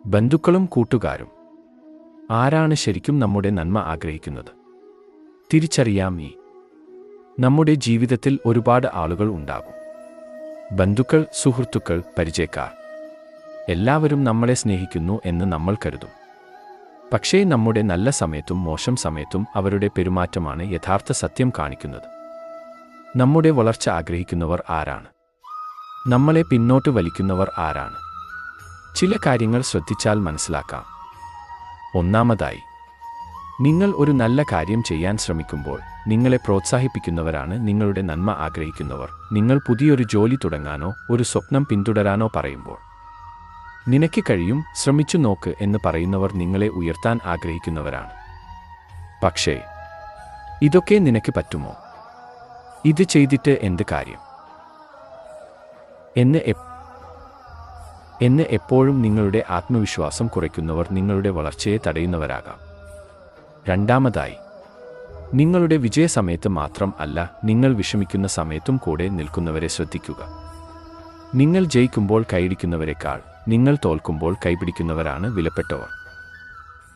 ബന്ധുക്കളും കൂട്ടുകാരും. ആരാണ് ശരിക്കും നമ്മുടെ നന്മ ആഗ്രഹിക്കുന്നത്? തിരിച്ചറിയാം. നമ്മുടെ ജീവിതത്തിൽ ഒരുപാട് ആളുകൾ ഉണ്ടാകും. ബന്ധുക്കൾ, സുഹൃത്തുക്കൾ, പരിചയക്കാർ. എല്ലാവരും നമ്മളെ സ്നേഹിക്കുന്നു എന്ന് നമ്മൾ കരുതും. പക്ഷേ നമ്മുടെ നല്ല സമയത്തും മോശം സമയത്തും അവരുടെ പെരുമാറ്റമാണ് യഥാർത്ഥ സത്യം കാണിക്കുന്നത്. നമ്മുടെ വളർച്ച ആഗ്രഹിക്കുന്നവർ ആരാണ്? നമ്മളെ പിന്നോട്ട് വലിക്കുന്നവർ ആരാണ്? ചില കാര്യങ്ങൾ ശ്രദ്ധിച്ചാൽ മനസ്സിലാക്കാം. ഒന്നാമതായി, നിങ്ങൾ ഒരു നല്ല കാര്യം ചെയ്യാൻ ശ്രമിക്കുമ്പോൾ നിങ്ങളെ പ്രോത്സാഹിപ്പിക്കുന്നവരാണ് നിങ്ങളുടെ നന്മ ആഗ്രഹിക്കുന്നവർ. നിങ്ങൾ പുതിയൊരു ജോലി തുടങ്ങാനോ ഒരു സ്വപ്നം പിന്തുടരാനോ പറയുമ്പോൾ നിനക്ക് കഴിയും, ശ്രമിച്ചു നോക്ക് എന്ന് പറയുന്നവർ നിങ്ങളെ ഉയർത്താൻ ആഗ്രഹിക്കുന്നവരാണ്. പക്ഷേ ഇതൊക്കെ നിനക്ക് പറ്റുമോ? ഇത് ചെയ്തിട്ട് എന്ത് കാര്യം എന്ന് എപ്പോഴും നിങ്ങളുടെ ആത്മവിശ്വാസം കുറയ്ക്കുന്നവർ നിങ്ങളുടെ വളർച്ചയെ തടയുന്നവരാകാം. രണ്ടാമതായി, നിങ്ങളുടെ വിജയസമയത്ത് മാത്രം അല്ല, നിങ്ങൾ വിഷമിക്കുന്ന സമയത്തും കൂടെ നിൽക്കുന്നവരെ ശ്രദ്ധിക്കുക. നിങ്ങൾ ജയിക്കുമ്പോൾ കൈയടിക്കുന്നവരെക്കാൾ നിങ്ങൾ തോൽക്കുമ്പോൾ കൈപിടിക്കുന്നവരാണ് വിലപ്പെട്ടവർ.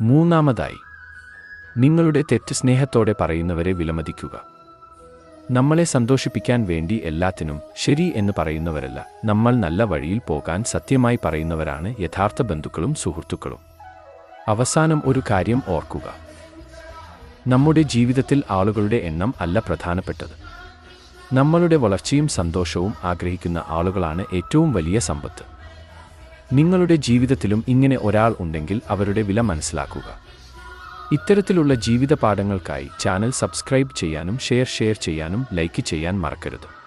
മൂന്നാമതായി, നിങ്ങളുടെ തെറ്റ് സ്നേഹത്തോടെ പറയുന്നവരെ വിലമതിക്കുക. നമ്മളെ സന്തോഷിപ്പിക്കാൻ വേണ്ടി എല്ലാത്തിനും ശരി എന്ന് പറയുന്നവരല്ല, നമ്മൾ നല്ല വഴിയിൽ പോകാൻ സത്യമായി പറയുന്നവരാണ് യഥാർത്ഥ ബന്ധുക്കളും സുഹൃത്തുക്കളും. അവസാനം ഒരു കാര്യം ഓർക്കുക. നമ്മുടെ ജീവിതത്തിൽ ആളുകളുടെ എണ്ണം അല്ല പ്രധാനപ്പെട്ടത്. നമ്മളുടെ വളർച്ചയും സന്തോഷവും ആഗ്രഹിക്കുന്ന ആളുകളാണ് ഏറ്റവും വലിയ സമ്പത്ത്. നിങ്ങളുടെ ജീവിതത്തിലും ഇങ്ങനെ ഒരാൾ ഉണ്ടെങ്കിൽ അവരുടെ വില മനസ്സിലാക്കുക. ഇത്തരത്തിലുള്ള ജീവിത പാഠങ്ങൾക്കായി ചാനൽ സബ്സ്ക്രൈബ് ചെയ്യാനും ഷെയർ ചെയ്യാനും ലൈക്ക് ചെയ്യാൻ മറക്കരുത്.